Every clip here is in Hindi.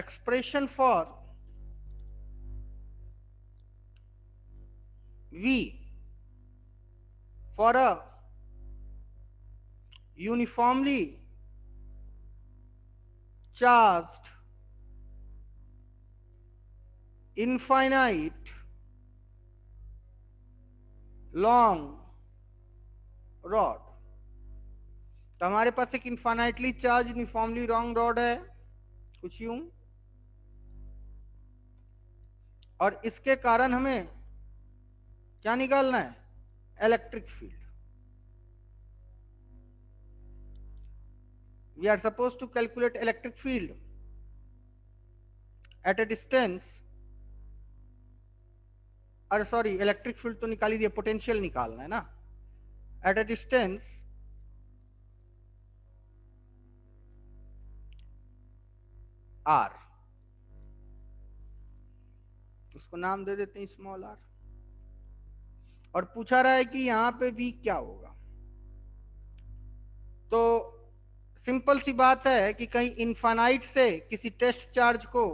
expression for V for a uniformly charged infinite long rod। तो हमारे पास एक infinitely charge uniformly long rod है कुछ यूं, और इसके कारण हमें क्या निकालना है, electric field. We are suppose to calculate electric field at a distance, अरे सॉरी इलेक्ट्रिक फील्ड तो निकाली दिया, पोटेंशियल निकालना है ना, एट ए डिस्टेंस आर, उसको नाम दे देते हैं स्मॉल आर, और पूछा रहा है कि यहां पे भी क्या होगा। तो सिंपल सी बात है कि कहीं इनफाइनाइट से किसी टेस्ट चार्ज को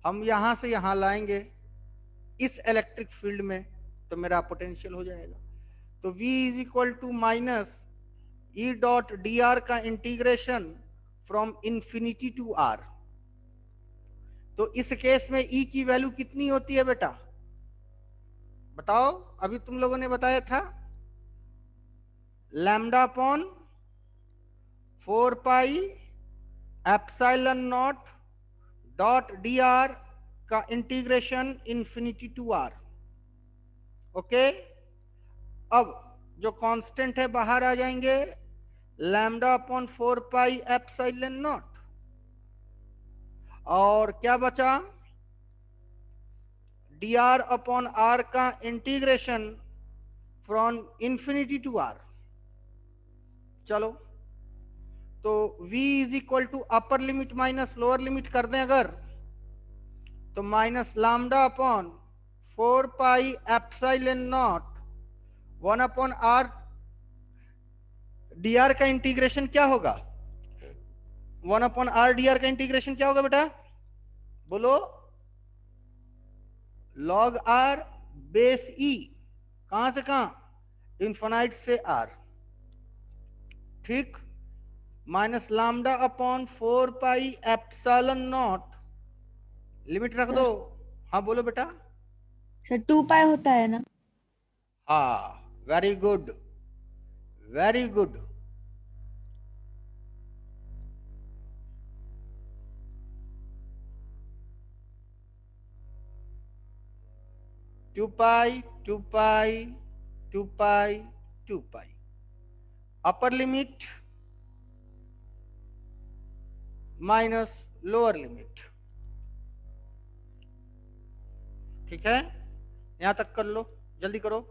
हम यहां से यहां लाएंगे इस इलेक्ट्रिक फील्ड में, तो मेरा पोटेंशियल हो जाएगा। तो V is equal to minus e dot d r का integration from infinity to r. तो इस केस में E की वैल्यू कितनी होती है बेटा, बताओ, अभी तुम लोगों ने बताया था lambda upon 4 pi epsilon naught dot d r का integration infinity to r. Okay, अब जो कांस्टेंट है बाहर आ जाएंगे, lambda upon 4 pi epsilon naught, और क्या बचा, डी आर अपॉन आर का integration from infinity to r. चलो, तो v is equal to upper limit minus lower limit कर दें अगर, तो minus lambda upon 4 pi epsilon naught 1 upon are, D r का इंटीग्रेशन क्या होगा, 1 अपॉन आर डी आर का इंटीग्रेशन क्या होगा बेटा, बोलो, लॉग आर बेस ई, कहां से कहां, इन्फिनाइट से आर, ठीक, minus lambda upon 4 pi epsilon not, limit रख दो। सर हाँ बोलो बेटा। सर 2 पाई होता है ना। हाँ, very good, very good. Two pi two pi two pi two pi, upper limit minus lower limit, ठीक है, यहां तक कर लो, जल्दी करो।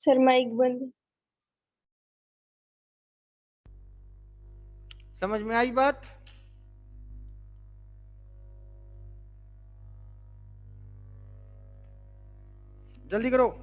सर माइक बंद। समझ में आई बात? जल्दी करो।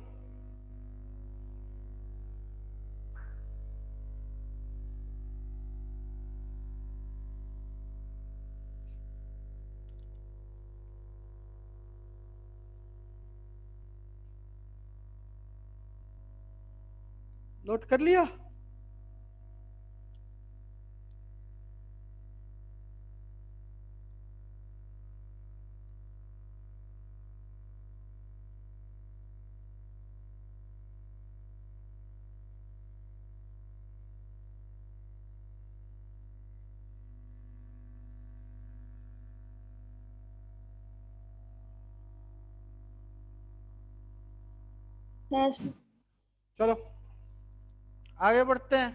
नोट कर लिया? हाँ सर। चलो आगे बढ़ते हैं।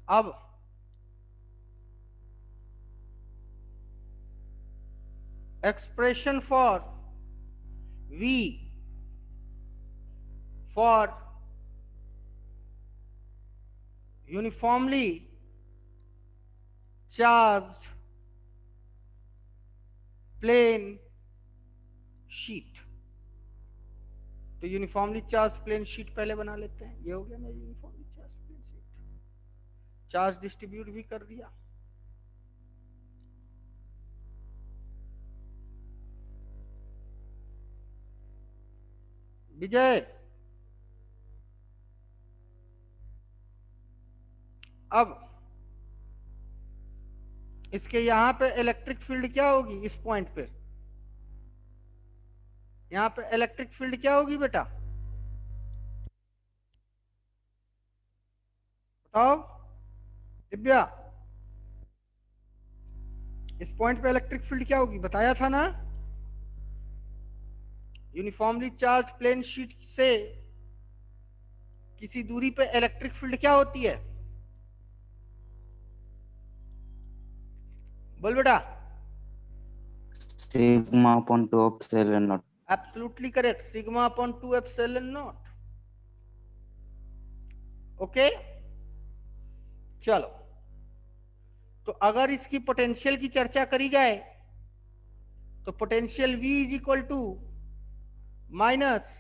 अब expression for V for uniformly charged plane sheet। तो यूनिफॉर्मली चार्ज प्लेन शीट पहले बना लेते हैं। ये हो गया मेरी uniformly charge plane sheet. Charge distribute भी कर दिया। विजय, अब इसके यहां पे इलेक्ट्रिक फील्ड क्या होगी? इस पॉइंट पे यहां पे इलेक्ट्रिक फील्ड क्या होगी बेटा? बताओ दिव्या, इस पॉइंट पे इलेक्ट्रिक फील्ड क्या होगी? बताया था ना, यूनिफॉर्मली चार्ज प्लेन शीट से किसी दूरी पे इलेक्ट्रिक फील्ड क्या होती है? बोल बेटा। Sigma upon 2 epsilon not. Absolutely correct, sigma upon 2 epsilon not. Okay, चलो तो अगर इसकी पोटेंशियल की चर्चा करी जाए तो potential V is equal to minus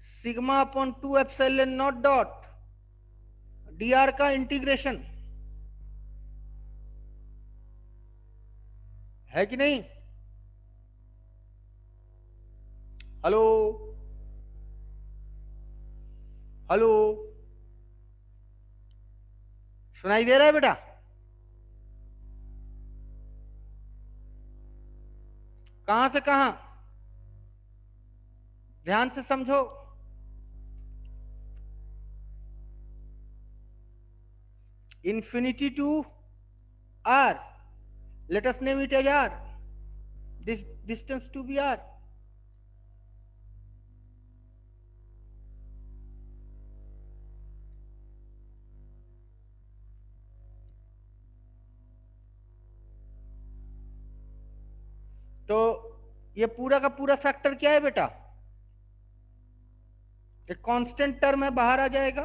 sigma upon 2 epsilon naught dot dr का इंटीग्रेशन, है कि नहीं? हेलो हेलो, सुनाई दे रहा है बेटा? कहां से कहां? ध्यान से समझो। infinity to r, let us name it as r, this distance to be r। तो ये पूरा का पूरा फैक्टर क्या है बेटा? एक कांस्टेंट टर्म है, बाहर आ जाएगा।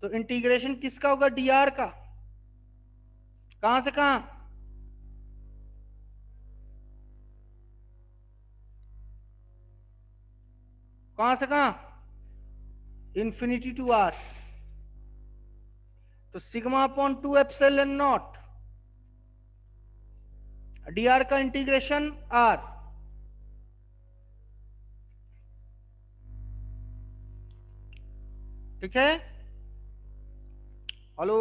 तो इंटीग्रेशन किसका होगा? dr का। कहां से कहां? कहां से कहां? Infinity to r। तो sigma upon 2 epsilon naught dr का इंटीग्रेशन r। ठीक है? हेलो,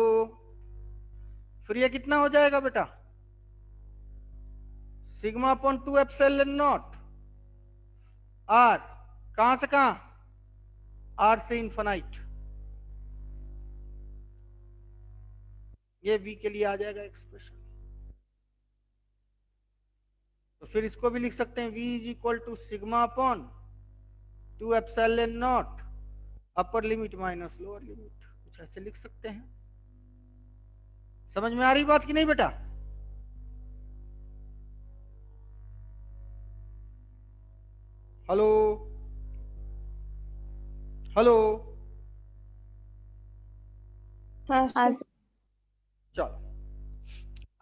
फिर ये कितना हो जाएगा बेटा? Sigma upon 2 epsilon naught r, कहां से कहां? r से इन्फिनाइट। ये v के लिए आ जाएगा एक्सप्रेशन। तो फिर इसको भी लिख सकते हैं, v is equal to sigma upon 2 epsilon naught upper limit minus lower limit, कुछ ऐसे लिख सकते हैं। समझ में आ रही बात कि नहीं बेटा? हेलो हेलो, हाँ हाँ सर। चलो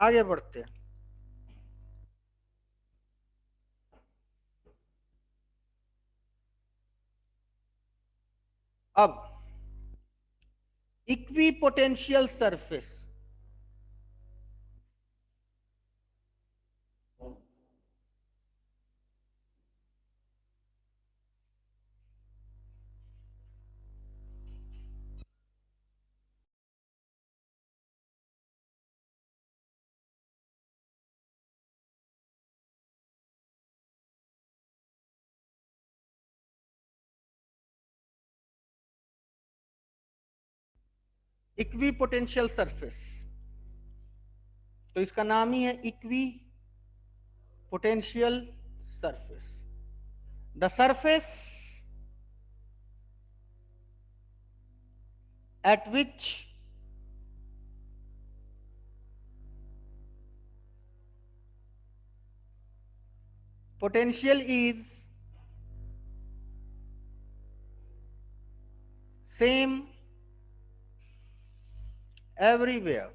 आगे बढ़ते हैं। अब equi potential surface, equi potential surface, तो इसका नाम ही है equi potential surface. The surface at which potential is same everywhere.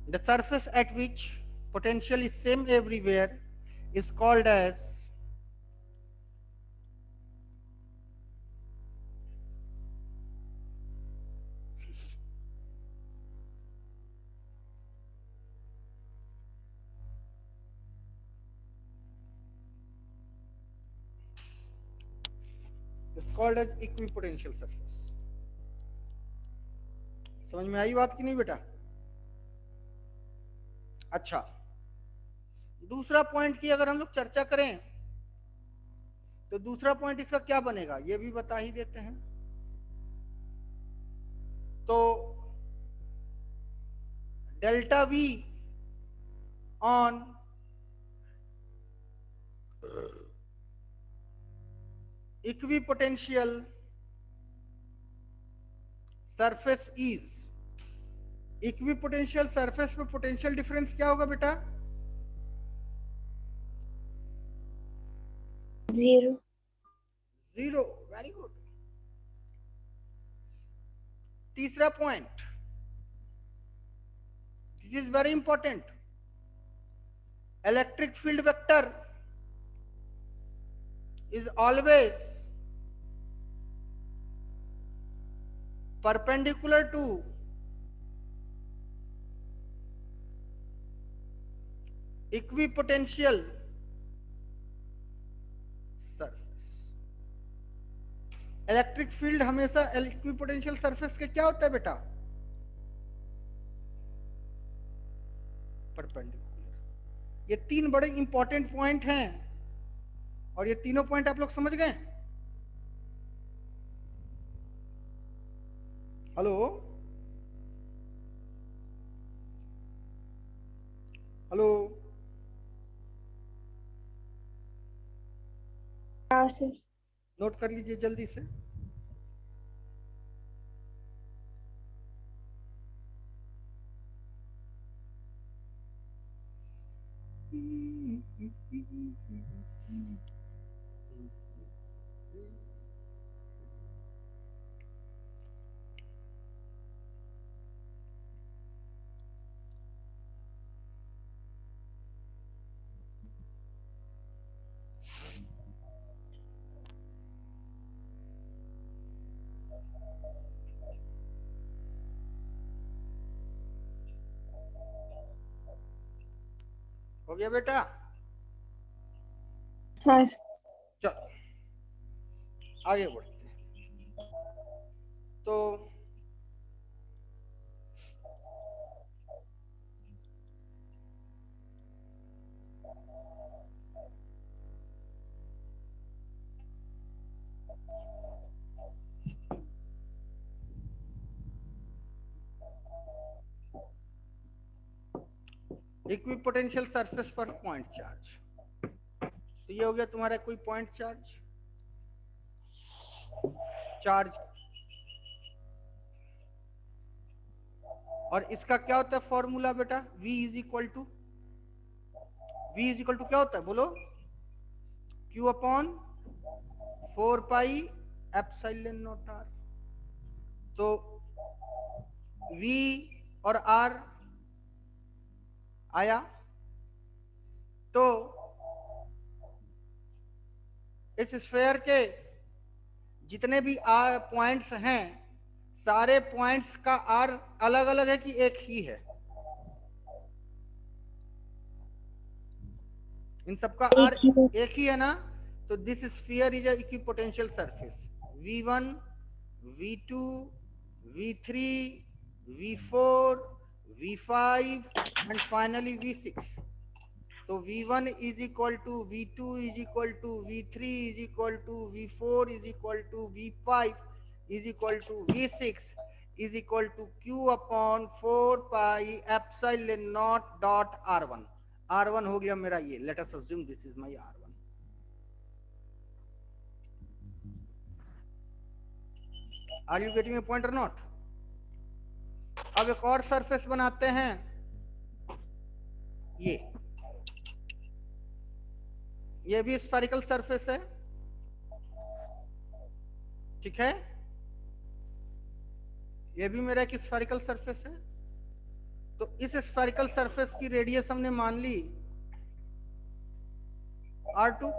The surface at which potential is same everywhere is called as equipotential surface. समझ में आई बात कि नहीं बेटा? अच्छा, दूसरा पॉइंट की अगर हम लोग चर्चा करें तो दूसरा पॉइंट इसका क्या बनेगा ये भी बता ही देते हैं। तो delta V on equipotential surface is, equipotential surface में पोटेंशियल डिफरेंस क्या होगा बेटा? 0। 0। Very good. तीसरा point, this is very important, electric field vector is always perpendicular to equipotential surface। Electric field हमेशा इक्विपोटेंशियल सरफेस के क्या होता है बेटा? परपेंडिकुलर। ये तीन बड़े इंपॉर्टेंट पॉइंट हैं और ये तीनों पॉइंट आप लोग समझ गए? हेलो हेलो, हाँ सर। नोट कर लीजिए जल्दी से। हो गया बेटा? हाँ सर। चलो आगे बढ़ते हैं। तो इक्विपोटेंशियल सरफेस पर पॉइंट चार्ज, तो ये हो गया तुम्हारा कोई पॉइंट चार्ज, चार्ज। और इसका क्या होता है फॉर्मूला बेटा? V इज इक्वल टू क्या होता है बोलो? Q upon 4 pi epsilon naught R. तो V और R आया। तो इस स्फेयर के जितने भी पॉइंट्स हैं, सारे पॉइंट्स का R अलग अलग है कि एक ही है? इन सबका R एक ही है। एक ही है ना? तो this sphere is equipotential surface. V1, V2, V3, V4, V5 and finally V6। तो V1 is equal to V2 is equal to V3 is equal to V4 is equal to V5 is equal to V6 is equal to Q upon 4 pi epsilon naught dot R1। R1 हो गया मेरा ये, let us assume this is my R1। Are you getting a point और नॉट? अब एक और सरफेस बनाते हैं, ये भी स्फेरिकल सरफेस है, ठीक है? ये भी मेरा एक स्फेरिकल सरफेस है। तो इस स्फेरिकल सरफेस की रेडियस हमने मान ली R2।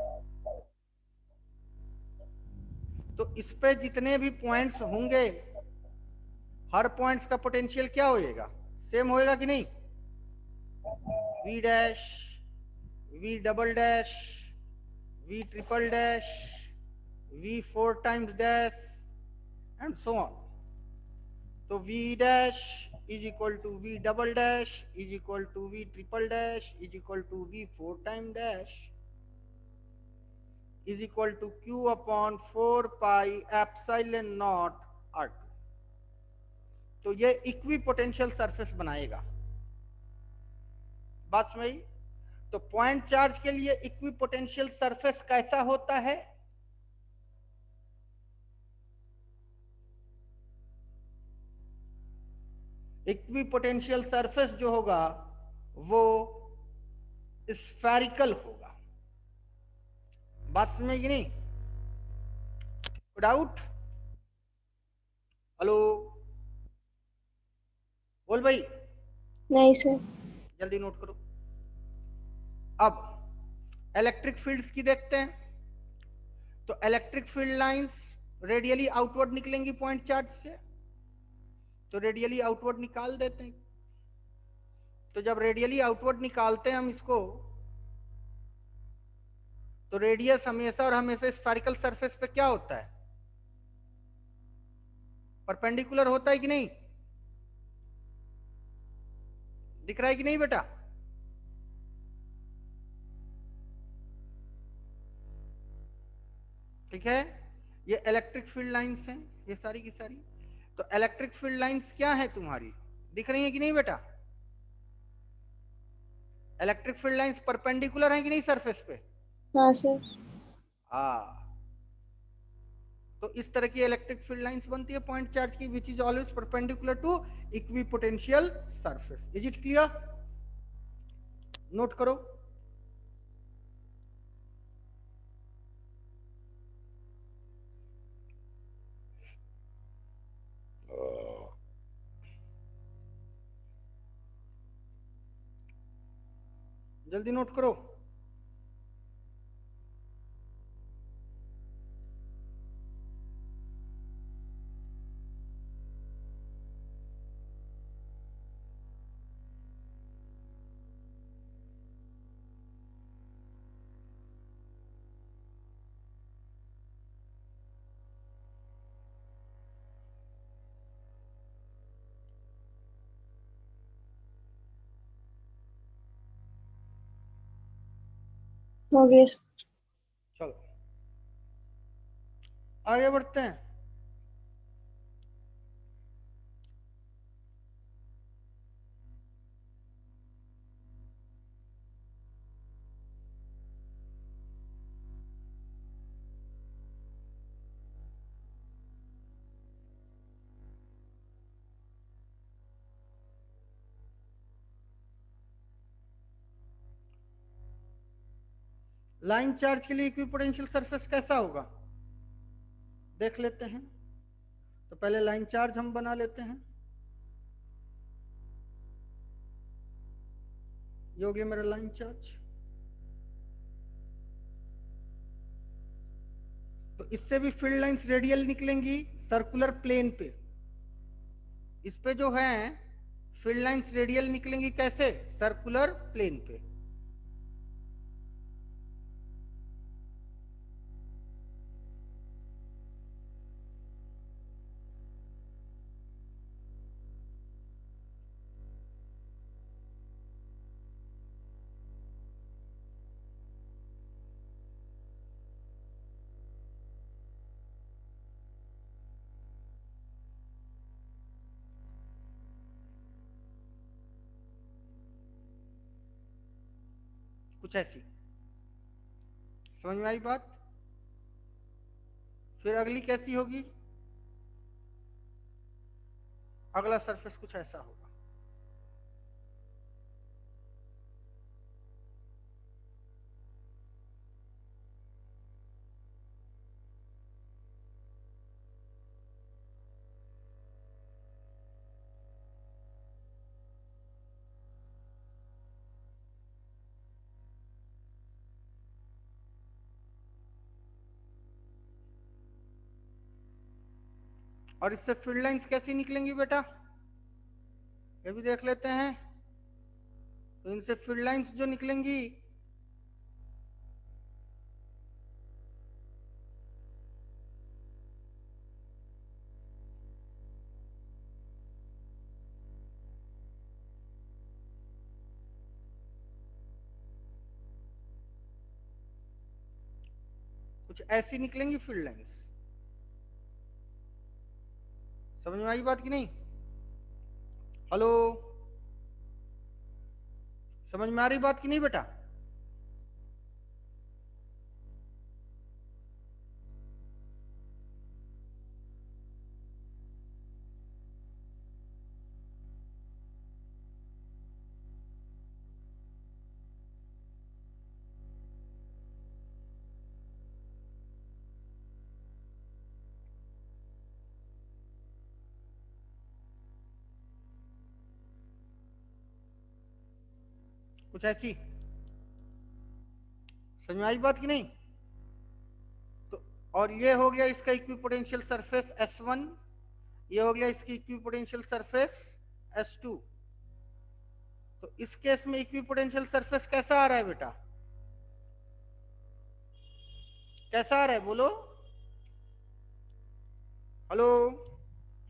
तो इस पे जितने भी पॉइंट्स होंगे, हर पॉइंट्स का पोटेंशियल क्या होएगा? सेम होएगा कि नहीं? V dash, V double dash, V triple dash, V 4 times dash and so on. तो V dash is equal to V double dash is equal to V triple dash is equal to V 4 time dash is equal to Q upon 4 pi epsilon naught R2। तो ये इक्वी पोटेंशियल सरफेस बनाएगा। बात समझ? तो पॉइंट चार्ज के लिए इक्वी पोटेंशियल सरफेस कैसा होता है? इक्वी पोटेंशियल सरफेस जो होगा वो स्फेरिकल होगा। बात समझ कि नहीं? डाउट? हेलो बोल भाई, नहीं सर। जल्दी नोट करो। अब इलेक्ट्रिक फील्ड्स की देखते हैं। तो electric field lines radially outward निकलेंगी पॉइंट चार्ज से, तो रेडियली आउटवर्ड निकाल देते हैं। तो जब रेडियली आउटवर्ड निकालते हैं हम इसको, तो रेडियस हमेशा और हमेशा स्फेरिकल सरफेस पे क्या होता है? परपेंडिकुलर होता है कि नहीं? दिख रहा है कि नहीं बेटा? ठीक है, ये इलेक्ट्रिक फील्ड लाइंस हैं, ये सारी की सारी। तो इलेक्ट्रिक फील्ड लाइंस क्या है तुम्हारी, दिख रही है कि नहीं बेटा? इलेक्ट्रिक फील्ड लाइंस परपेंडिकुलर है कि नहीं सरफेस पे? हाँ सर। हाँ। तो इस तरह की इलेक्ट्रिक फील्ड लाइंस बनती है पॉइंट चार्ज की, which is always perpendicular to equipotential surface. Is it clear? Note करो। जल्दी नोट करो। हो गया सर। चलो आगे बढ़ते हैं। लाइन चार्ज के लिए इक्विपोटेंशियल सरफेस कैसा होगा देख लेते हैं। तो पहले लाइन चार्ज हम बना लेते हैं। ये हो गया मेरा लाइन चार्ज। तो इससे भी फील्ड लाइंस रेडियल निकलेंगी सर्कुलर प्लेन पे। इस पे जो है फील्ड लाइंस रेडियल निकलेंगी कैसे, सर्कुलर प्लेन पे। कुछ ऐसी समझ में आई बात। फिर अगली कैसी होगी, अगला सरफेस कुछ ऐसा होगा। और इससे फील्ड लाइंस कैसी निकलेंगी बेटा, ये भी देख लेते हैं। तो इनसे फील्ड लाइंस जो निकलेंगी कुछ ऐसी निकलेंगी फील्ड लाइंस। समझ में आई बात कि नहीं, हेलो, समझ में आ रही बात कि नहीं बेटा। कुछ ऐसी समझ में आई बात कि नहीं। तो और ये हो गया इसका इक्विपोटेंशियल सरफेस S1, ये हो गया इसकी इक्विपोटेंशियल सरफेस S2। तो इस केस में इक्विपोटेंशियल सरफेस कैसा आ रहा है बेटा, कैसा आ रहा है बोलो, हेलो,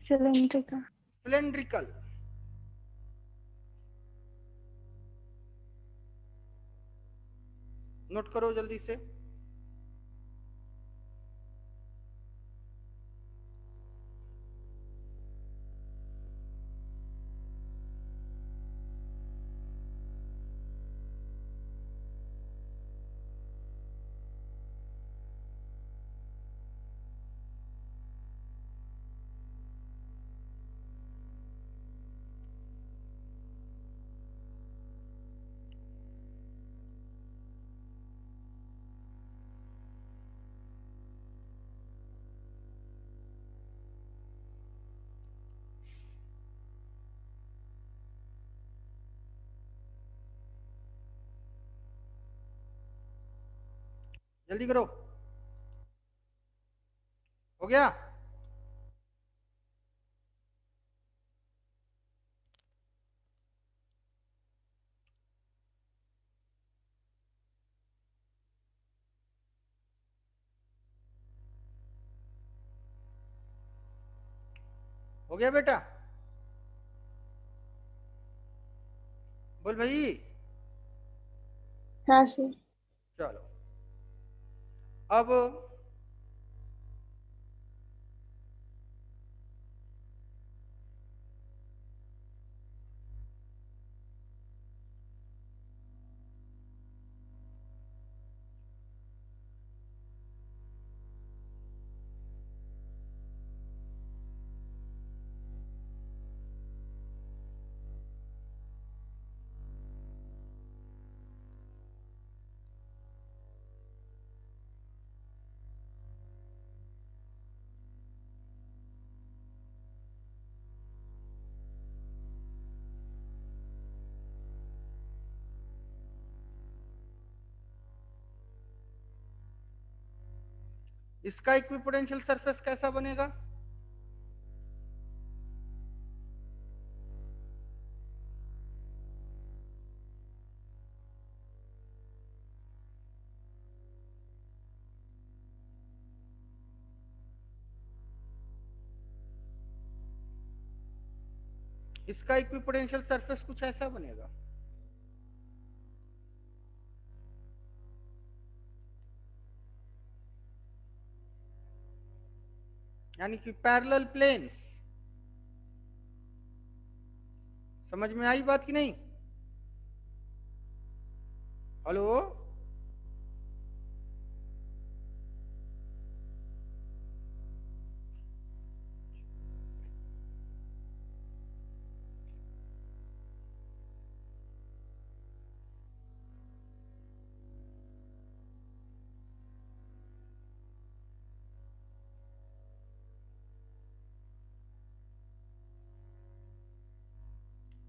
सिलेंड्रिकल। सिलेंड्रिकल। नोट करो जल्दी से। जल्दी करो, हो गया। हो गया बेटा, बोल भाई। हाँ सर। चलो अब इसका इक्विपोटेंशियल सरफेस कैसा बनेगा? इसका इक्विपोटेंशियल सरफेस कुछ ऐसा बनेगा। यानी कि पैरेलल प्लेन्स। समझ में आई बात कि नहीं? हेलो,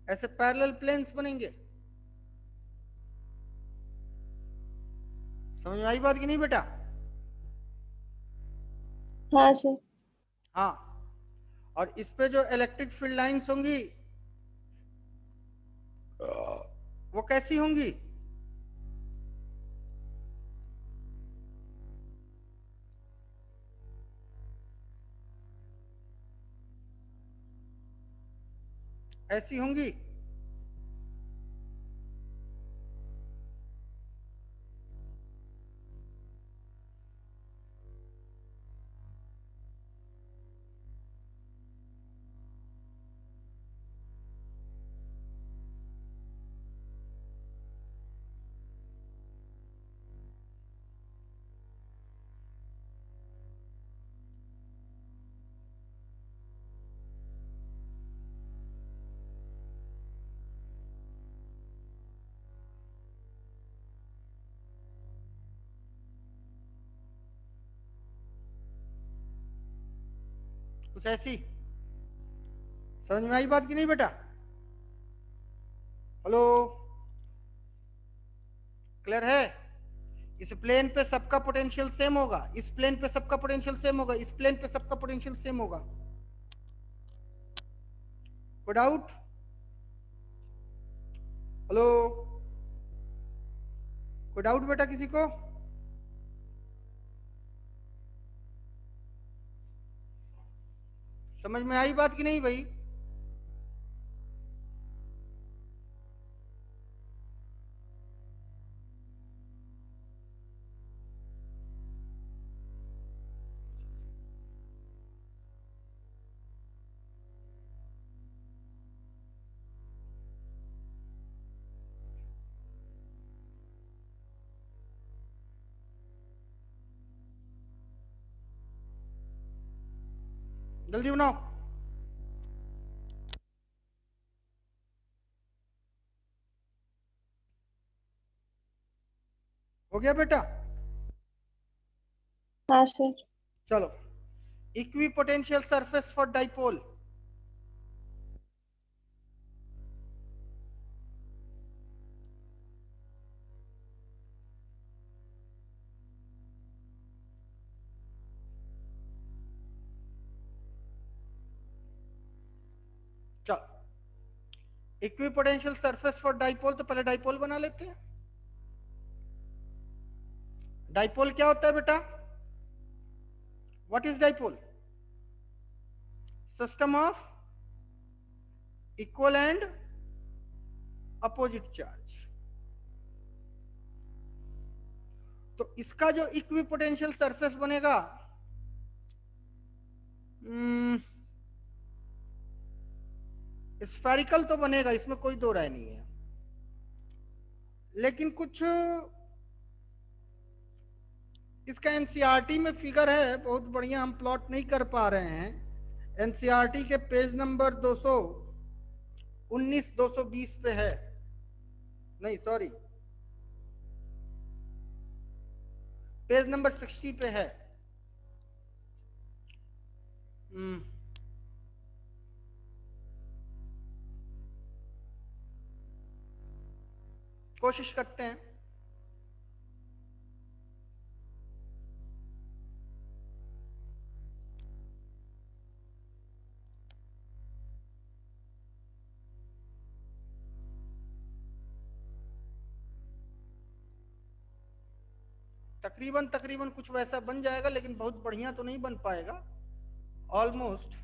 ऐसे पैरेलल प्लेन्स बनेंगे। समझ में आई बात कि नहीं बेटा? हाँ सर। हाँ, और इस पे जो इलेक्ट्रिक फील्ड लाइंस होंगी वो कैसी होंगी? ऐसी होंगी। कुछ ऐसी। समझ में आई बात कि नहीं बेटा? हेलो, क्लियर है? इस प्लेन पे सबका पोटेंशियल सेम होगा, इस प्लेन पे सबका पोटेंशियल सेम होगा, इस प्लेन पे सबका पोटेंशियल सेम होगा। कोई डाउट? हेलो, कोई डाउट बेटा किसी को? समझ में आई बात कि नहीं भाई? जल्दी बनाओ। हो गया बेटा? हाँ सर। चलो, equipotential surface for dipole. चलो, equipotential surface for dipole, तो पहले डाइपोल बना लेते हैं। डाइपोल क्या होता है बेटा? What is dipole? System of equal and opposite charge. तो इसका जो इक्वी पोटेंशियल सरफेस बनेगा, स्फेरिकल तो बनेगा, इसमें कोई दो राय नहीं है। लेकिन कुछ इसका एनसीईआरटी में फिगर है, बहुत बढ़िया, हम प्लॉट नहीं कर पा रहे हैं। एनसीईआरटी के पेज नंबर 219 220 पे है। नहीं सॉरी, पेज नंबर 60 पे है। कोशिश करते हैं। तकरीबन तकरीबन कुछ वैसा बन जाएगा, लेकिन बहुत बढ़िया तो नहीं बन पाएगा, ऑलमोस्ट।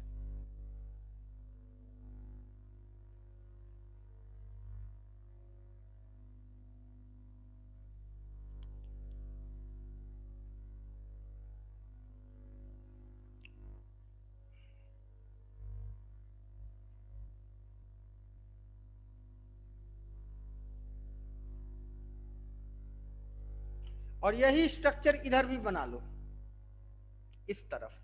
और यही स्ट्रक्चर इधर भी बना लो, इस तरफ।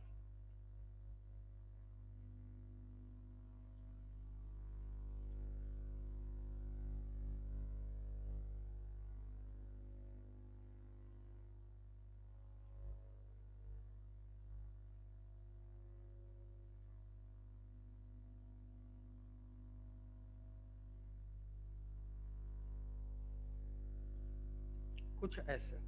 कुछ ऐसे।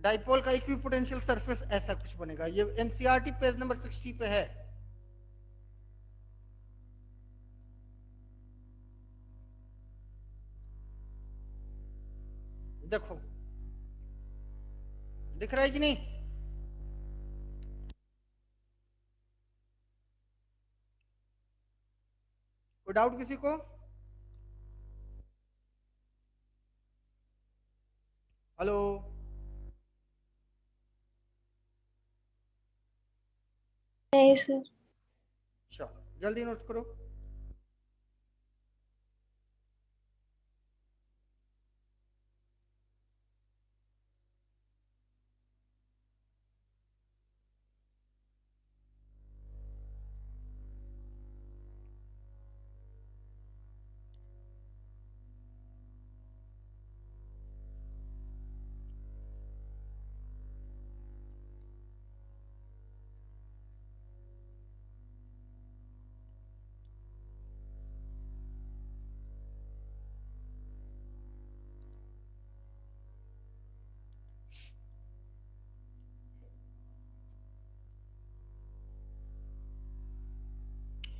डाइपोल का इक्विपोटेंशियल सरफेस ऐसा कुछ बनेगा। ये एनसीईआरटी पेज नंबर 60 पे है। देखो दिख रहा है कि नहीं? कोई डाउट किसी को? हेलो? नहीं सर। चलो जल्दी नोट करो।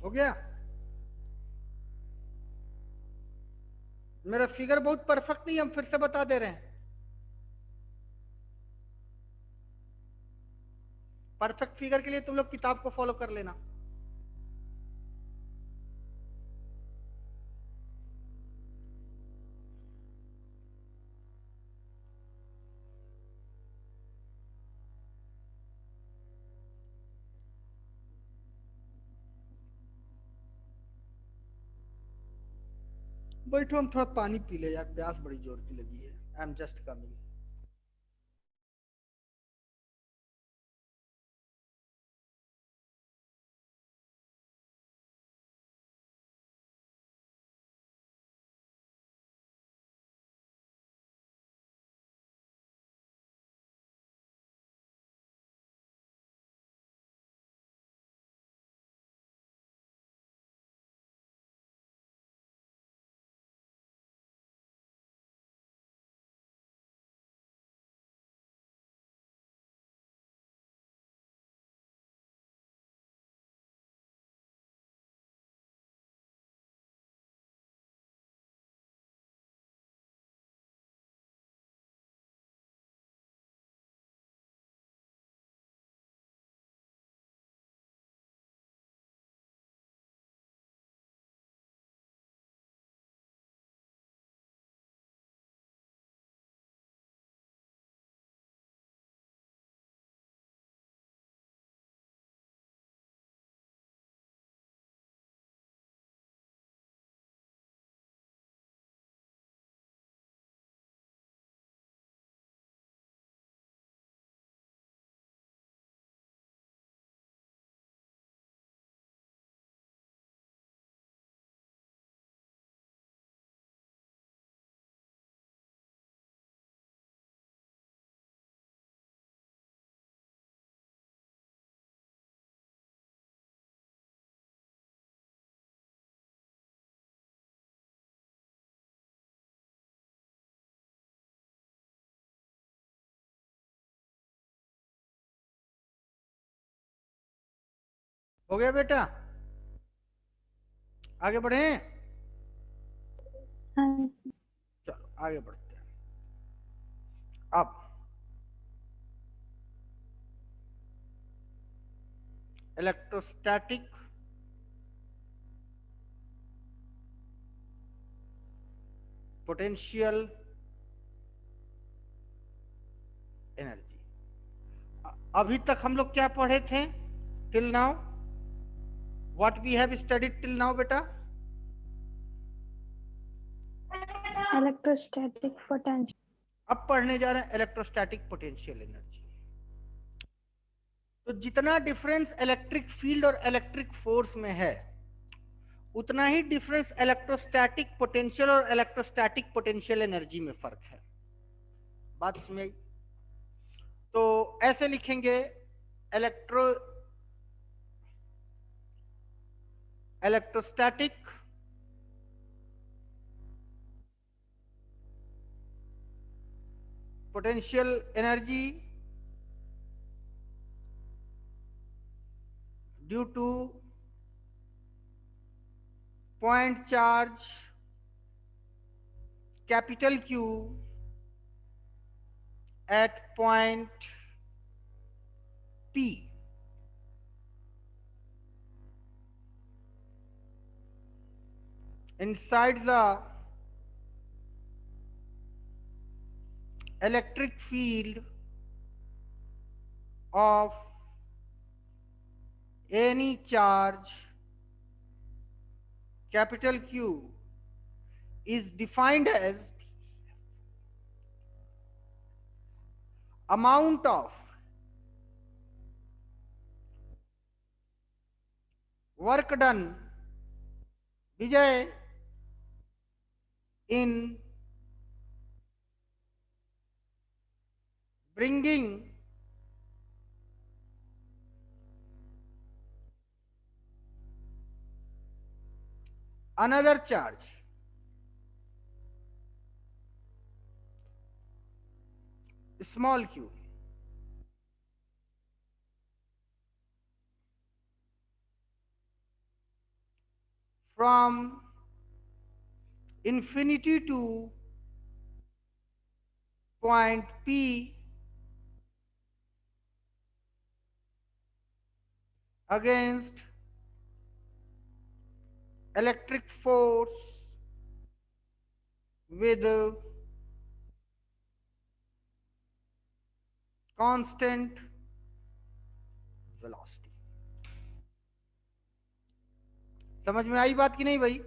हो गया? मेरा फिगर बहुत परफेक्ट नहीं, हम फिर से बता दे रहे हैं। परफेक्ट फिगर के लिए तुम लोग किताब को फॉलो कर लेना। बैठो, हम थोड़ा पानी पी ले यार, प्यास बड़ी जोर की लगी है। I am just coming. हो गया बेटा? आगे बढ़े? हाँ चलो आगे बढ़ते हैं। अब इलेक्ट्रोस्टैटिक पोटेंशियल एनर्जी। अभी तक हम लोग क्या पढ़े थे till now? What we have studied till now बेटा? Electrostatic potential. अब पढ़ने जा रहे हैं इलेक्ट्रोस्टैटिक पोटेंशियल एनर्जी। तो जितना डिफरेंस इलेक्ट्रिक फील्ड और इलेक्ट्रिक फोर्स में है, उतना ही डिफरेंस इलेक्ट्रोस्टैटिक पोटेंशियल और इलेक्ट्रोस्टैटिक पोटेंशियल एनर्जी में फर्क है। बात समझ? तो ऐसे लिखेंगे electrostatic potential energy due two point charge capital Q at point P inside the electric field of any charge capital Q is defined as amount of work done, Vijay, in bringing another charge small q from infinity to point P against electric force with constant velocity। समझ में आई बात कि नहीं भाई?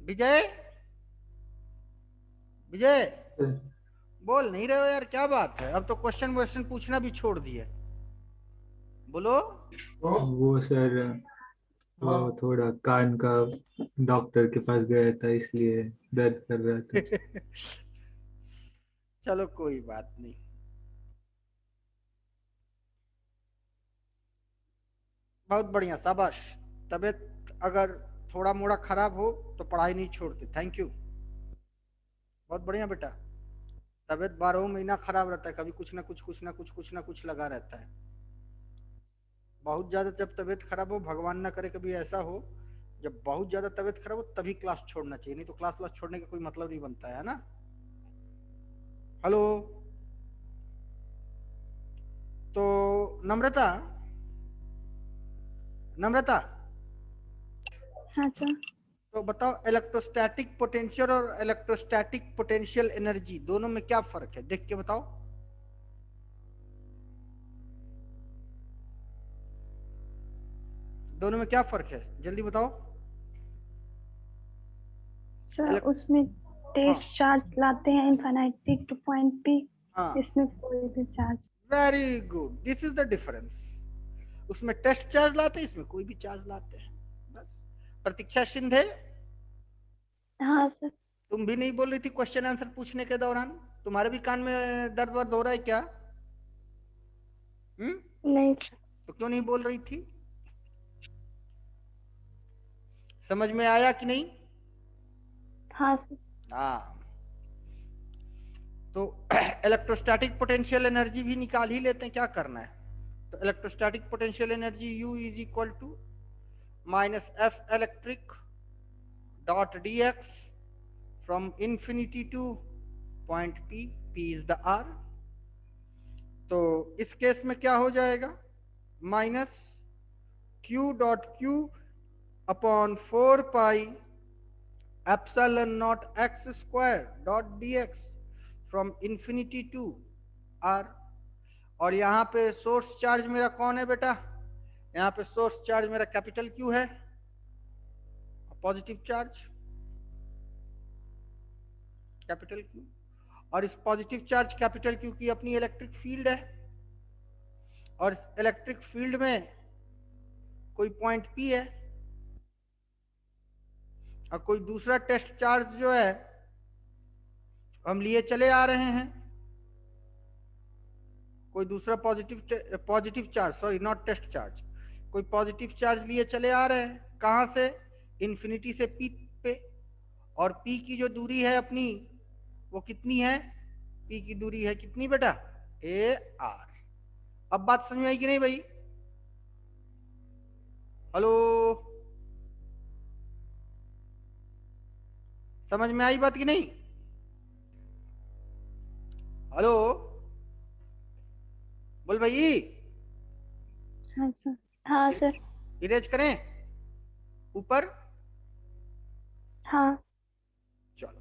विजय, विजय बोल नहीं रहे हो यार, क्या बात है? अब तो क्वेश्चन पूछना भी छोड़ दिए। बोलो। वो सर, वो थोड़ा कान का डॉक्टर के पास गया था, इसलिए दर्द कर रहा था। चलो कोई बात नहीं। बहुत बढ़िया, शाबाश। तबीयत अगर थोड़ा मोड़ा खराब हो तो पढ़ाई नहीं छोड़ते। थैंक यू, बहुत बढ़िया बेटा। तबीयत 12 महीना खराब रहता है, कभी कुछ ना कुछ लगा रहता है। बहुत ज्यादा जब तबीयत खराब हो, भगवान ना करे कभी ऐसा हो, जब बहुत ज्यादा तबीयत खराब हो तभी क्लास छोड़ना चाहिए, नहीं तो क्लास छोड़ने का कोई मतलब नहीं बनता है ना। हेलो, तो नम्रता, नम्रता हाँ सर। तो बताओ, इलेक्ट्रोस्टैटिक पोटेंशियल और इलेक्ट्रोस्टैटिक पोटेंशियल एनर्जी दोनों में क्या फर्क है? देख के बताओ। दोनों में क्या फर्क है, जल्दी बताओ। सर उसमें टेस्ट चार्ज लाते हैं इन्फिनिटी टू पॉइंट पी, हाँ, इसमें कोई भी charge. Very good, this is the difference. उसमें टेस्ट चार्ज लाते हैं, इसमें कोई भी चार्ज लाते हैं, बस। प्रतीक्षा सिंधे, हाँ सर। तुम भी नहीं बोल रही थी क्वेश्चन आंसर पूछने के दौरान? तुम्हारे भी कान में दर्द वर्द हो रहा है क्या? नहीं सर। तो क्यों नहीं बोल रही थी? समझ में आया कि नहीं? हाँ सर। हाँ, तो इलेक्ट्रोस्टैटिक पोटेंशियल एनर्जी भी निकाल ही लेते हैं, क्या करना है। तो electrostatic potential energy U is equal to minus F electric dot dx from infinity to point P, P is the R। तो इस केस में क्या हो जाएगा, minus Q dot Q upon 4 pi epsilon naught x square dot dx from infinity to R। और यहाँ पे सोर्स चार्ज मेरा कौन है बेटा, यहाँ पे सोर्स चार्ज मेरा कैपिटल Q है, पॉजिटिव चार्ज कैपिटल Q। और इस पॉजिटिव चार्ज कैपिटल Q की अपनी इलेक्ट्रिक फील्ड है, और इलेक्ट्रिक फील्ड में कोई पॉइंट P है, और कोई दूसरा टेस्ट चार्ज जो है हम लिए चले आ रहे हैं, कोई दूसरा positive charge, sorry not test charge, कोई पॉजिटिव चार्ज लिए चले आ रहे हैं, कहां से, इन्फिनिटी से P पे। और P की जो दूरी है अपनी वो कितनी है, P की दूरी है कितनी बेटा, AR। अब बात समझ में आई कि नहीं भाई, हेलो, समझ में आई बात कि नहीं, हेलो बोल भाई। हाँ सर। हाँ सर। इरेज करें ऊपर, हाँ। चलो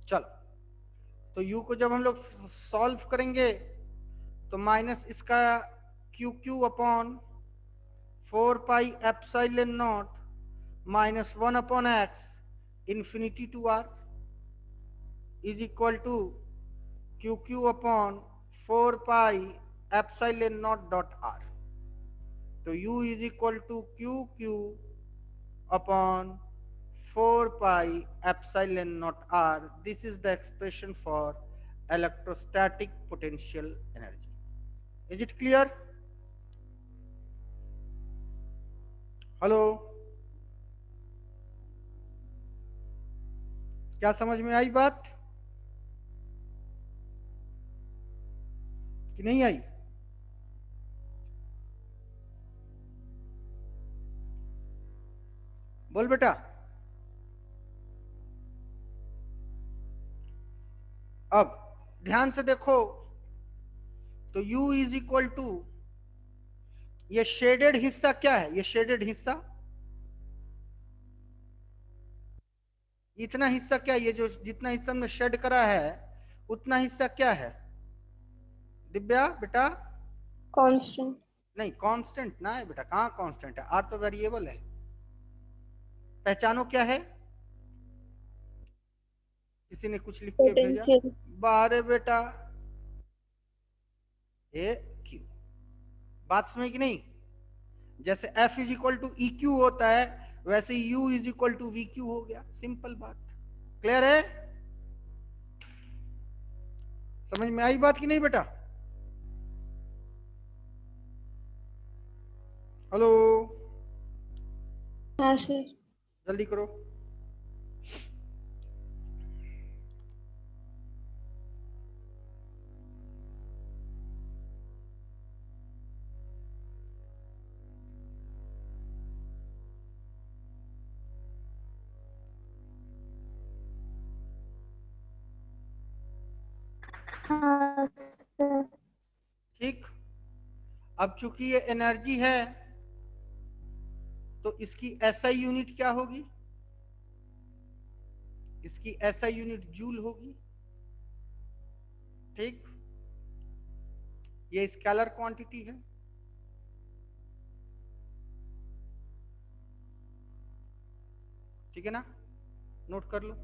चलो, तो U को जब हम लोग सॉल्व करेंगे तो माइनस इसका Q Q upon 4 pi epsilon naught minus 1 upon X infinity to R is equal to Q Q upon 4 pi epsilon naught dot R। तो U is equal to Q Q upon 4 pi epsilon naught R. This is the expression for electrostatic potential energy. Is it clear? Hello, क्या समझ में आई बात कि नहीं आई, बोल बेटा। अब ध्यान से देखो, तो U इज इक्वल टू, ये शेडेड हिस्सा क्या है, ये शेडेड हिस्सा, इतना हिस्सा क्या, ये जो जितना हिस्सा हमने शेड करा है उतना हिस्सा क्या है दिव्या बेटा, कांस्टेंट। नहीं कांस्टेंट ना है बेटा, कहाँ कांस्टेंट है, R तो वेरिएबल है। पहचानो क्या है, किसी ने कुछ लिख के भेजा, पोटेंशियल। बारे बेटा ए क्यू, बात समझ कि नहीं, जैसे F is equal to E Q होता है वैसे U is equal to V Q हो गया, सिंपल बात, क्लियर है, समझ में आई बात कि नहीं बेटा, हेलो, हाँ सर। जल्दी करो। हाँ सर। ठीक, अब चूंकि ये एनर्जी है तो इसकी SI यूनिट क्या होगी, इसकी SI यूनिट जूल होगी, ठीक, ये स्केलर क्वांटिटी है, ठीक है ना, नोट कर लो।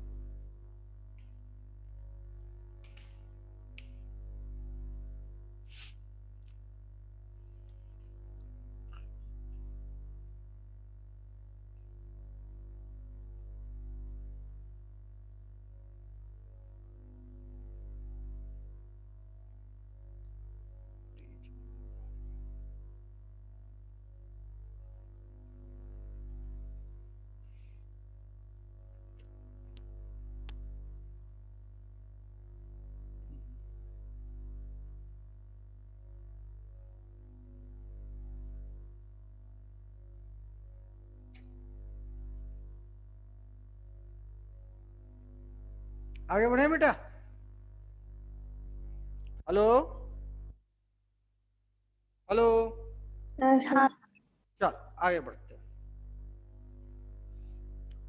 आगे बढ़े बेटा। Hello hello. हाँ चल आगे बढ़ते हैं।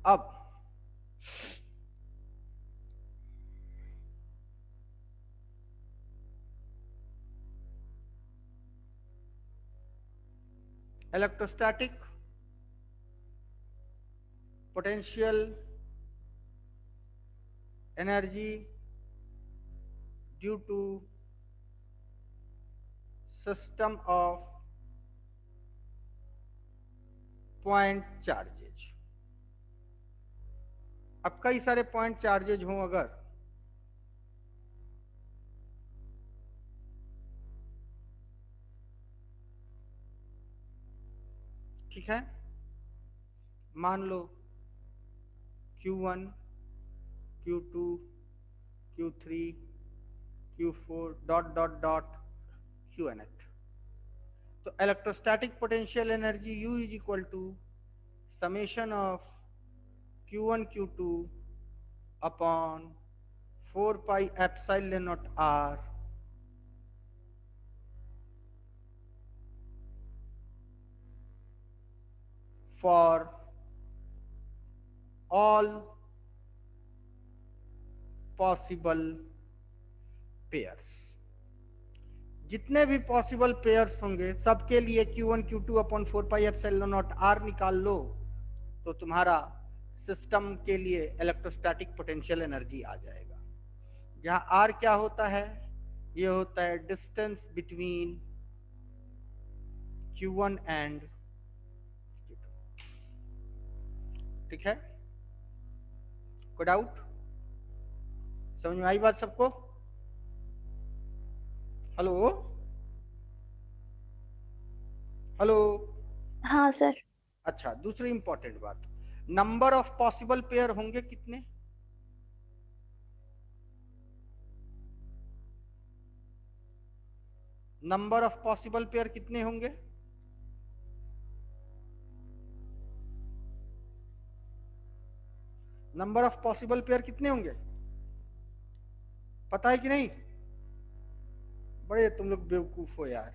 अब electrostatic potential energy due to system of point charges. अब कई सारे पॉइंट चार्जेज हों अगर, ठीक है, मान लो Q1 Q2 Q3 Q4 dot dot dot Qnth। तो electrostatic potential energy U is equal to summation of Q1 Q2 upon 4 pi epsilon naught R for all possible pairs. जितने भी पॉसिबल पेयर्स होंगे सबके लिए Q1 Q2 upon 4 pi epsilon naught R निकाल लो तो तुम्हारा सिस्टम के लिए इलेक्ट्रोस्टैटिक पोटेंशियल एनर्जी आ जाएगा। जहां R क्या होता है, ये होता है distance between Q1 and Q2। ठीक है, कोई डाउट? समझ में आई बात सबको? Hello hello. हाँ सर। अच्छा, दूसरी इंपॉर्टेंट बात, नंबर ऑफ पॉसिबल पेयर होंगे कितने? नंबर ऑफ पॉसिबल पेयर कितने होंगे? नंबर ऑफ पॉसिबल पेयर कितने होंगे, पता है कि नहीं? बड़े तुम लोग बेवकूफ हो यार।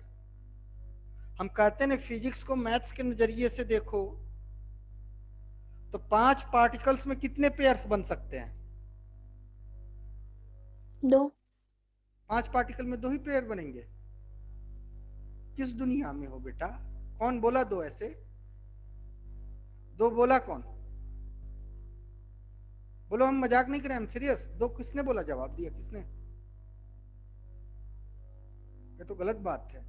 हम कहते हैं ना फिजिक्स को मैथ्स के नजरिए से देखो, तो 5 पार्टिकल्स में कितने पेयर्स बन सकते हैं? 2। 5 पार्टिकल में 2 ही पेयर बनेंगे। किस दुनिया में हो बेटा? कौन बोला 2 ऐसे? 2 बोला कौन? बोलो, हम मजाक नहीं कर रहे, हम सीरियस। 2 किसने बोला? जवाब दिया किसने? ये तो गलत बात है।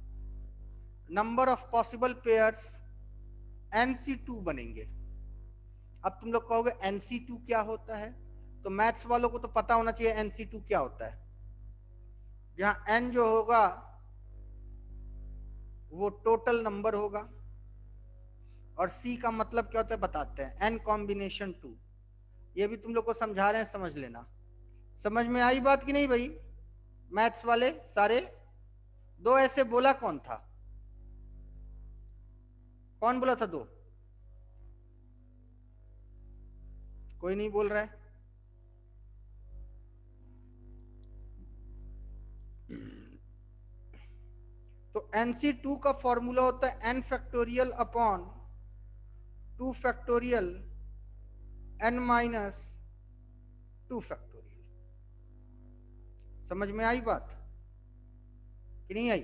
Number of possible pairs NC2 बनेंगे। अब तुम लोग कहोगे NC2 क्या होता है, तो मैथ्स वालों को तो पता होना चाहिए NC2 क्या होता है। जहां N जो होगा वो टोटल नंबर होगा, और C का मतलब क्या होता है बताते हैं, N कॉम्बिनेशन 2। ये भी तुम लोग को समझा रहे हैं, समझ लेना। समझ में आई बात कि नहीं भाई? मैथ्स वाले सारे 2 ऐसे बोला कौन था? कौन बोला था 2? कोई नहीं बोल रहा है। तो NC2 का फॉर्मूला होता है n factorial upon 2 factorial n minus 2 factorial. समझ में आई बात कि नहीं आई?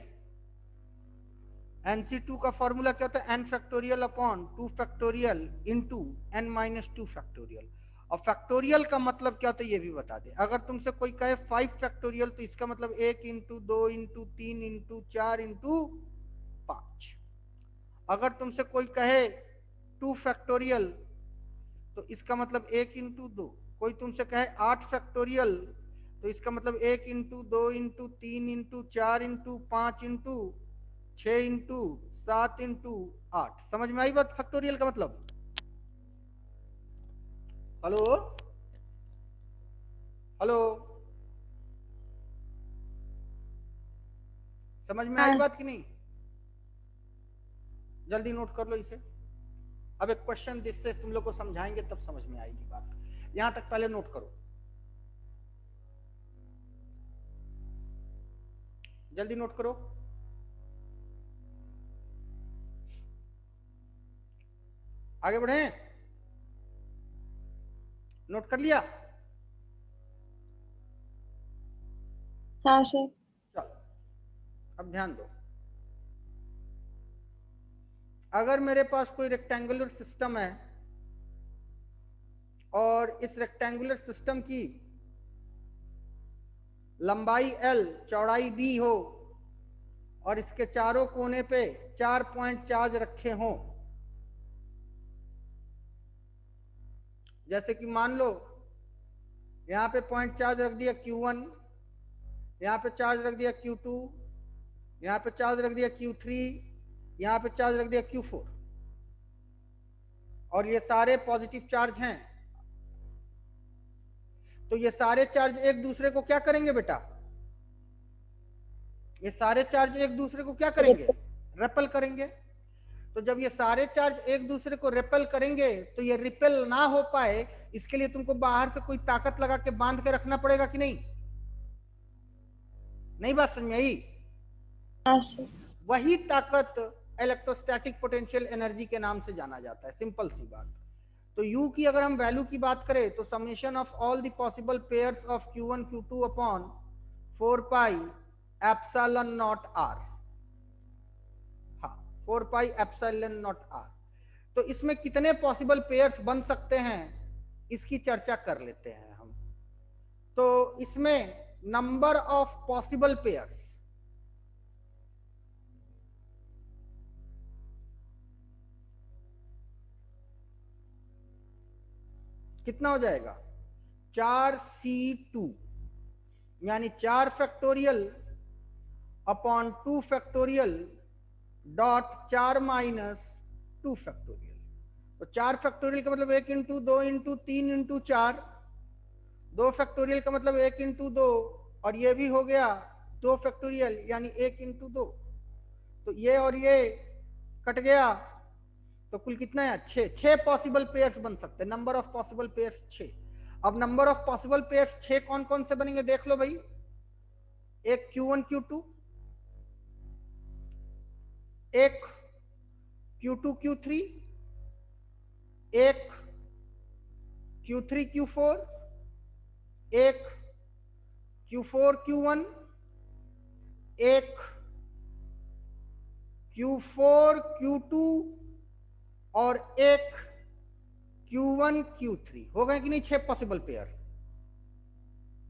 NC2 का फॉर्मूला क्या होता है? n factorial upon 2 factorial into n minus 2 factorial. और फैक्टोरियल का मतलब क्या होता है ये भी बता दे। अगर तुमसे कोई कहे 5 फैक्टोरियल, तो इसका मतलब 1 इंटू 2 इंटू 3 इंटू 4 इंटू 5। अगर तुमसे कोई कहे 2 फैक्टोरियल, तो इसका मतलब 1 इंटू 2। कोई तुमसे कहे 8 फैक्टोरियल, तो इसका मतलब 1 into 2 into 3 into 4 into 5 into 6 into 7 into 8। समझ में आई बात फैक्टोरियल का मतलब? हेलो हेलो, समझ में आई हाँ बात कि नहीं? जल्दी नोट कर लो इसे। अब एक क्वेश्चन जिससे तुम लोग को समझाएंगे तब समझ में आएगी बात। यहां तक पहले नोट करो। जल्दी नोट करो। आगे बढ़े, नोट कर लिया? हाँ सर। चलो अब ध्यान दो। अगर मेरे पास कोई रेक्टेंगुलर सिस्टम है और इस रेक्टेंगुलर सिस्टम की लंबाई L, चौड़ाई B हो और इसके चारों कोने पे 4 पॉइंट चार्ज रखे हों, जैसे कि मान लो यहाँ पे पॉइंट चार्ज रख दिया Q1, यहाँ पे चार्ज रख दिया Q2, यहाँ पे चार्ज रख दिया Q3, यहाँ पे चार्ज रख दिया Q4, और ये सारे पॉजिटिव चार्ज हैं। तो ये सारे चार्ज एक दूसरे को क्या करेंगे बेटा? ये सारे चार्ज एक दूसरे को क्या करेंगे? रेपल करेंगे। तो जब ये सारे चार्ज एक दूसरे को रेपल करेंगे तो ये रिपेल ना हो पाए, इसके लिए तुमको बाहर से कोई ताकत लगा के बांध के रखना पड़ेगा कि नहीं? नहीं बात समझ में आई? वही ताकत इलेक्ट्रोस्टैटिक पोटेंशियल एनर्जी के नाम से जाना जाता है। सिंपल सी बात। तो U की अगर हम वैल्यू की बात करें तो summation of all the possible pairs of Q1 Q2 upon 4 pi epsilon naught R। हाँ, 4 पाई एप्सिलॉन नॉट R। तो इसमें कितने पॉसिबल पेयर्स बन सकते हैं इसकी चर्चा कर लेते हैं हम। तो इसमें नंबर ऑफ पॉसिबल पेयर्स, कितना हो जाएगा? 4C2 यानी 4 factorial upon 2 factorial dot 4 minus 2 factorial. तो 4 फैक्टोरियल का मतलब 1 इंटू 2 इंटू 3 इंटू 4, 2 फैक्टोरियल का मतलब 1 इंटू 2, और ये भी हो गया 2 फैक्टोरियल यानी 1 इंटू 2। तो ये और ये कट गया, तो कुल कितना है? 6 पॉसिबल पेयर्स बन सकते हैं। Number of possible pairs 6। अब नंबर ऑफ पॉसिबल पेयर्स 6 कौन कौन से बनेंगे देख लो भाई। एक Q1 Q2, एक Q2 Q3, एक Q3 Q4, एक Q4 Q1, एक Q4 Q2 और एक Q1 Q3। हो गए कि नहीं 6 पॉसिबल पेयर?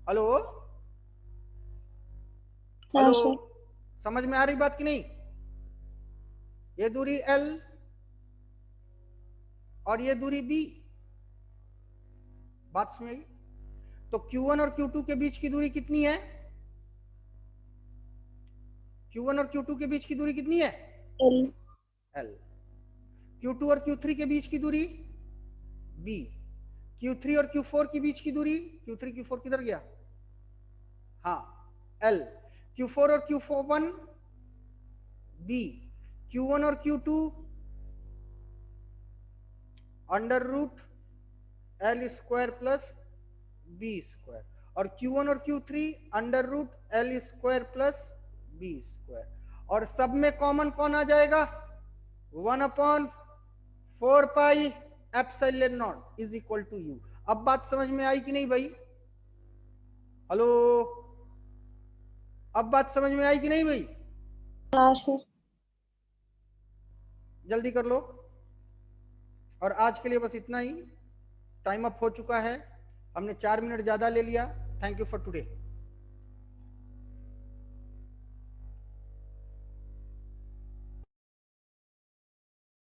हेलो हेलो, समझ में आ रही बात कि नहीं? ये दूरी L और ये दूरी B, बात समझ आई? तो Q1 और Q2 के बीच की दूरी कितनी है? Q1 और Q2 के बीच की दूरी कितनी है? L। Q2 और Q3 के बीच की दूरी B। Q3 और Q4 के बीच की दूरी, Q3 Q4 किधर गया? हाँ, L। Q4 और Q1 B। Q1 और Q2 under root L square plus B square, और Q1 और Q3 under root L square plus B square. और सब में कॉमन कौन आ जाएगा? 1/4 pi epsilon naught is equal to U। अब बात समझ में आई कि नहीं भाई? हेलो, अब बात समझ में आई कि नहीं भाई? हाँ सर। जल्दी कर लो। और आज के लिए बस इतना ही। टाइम अप हो चुका है, हमने 4 मिनट ज्यादा ले लिया। Thank you for today.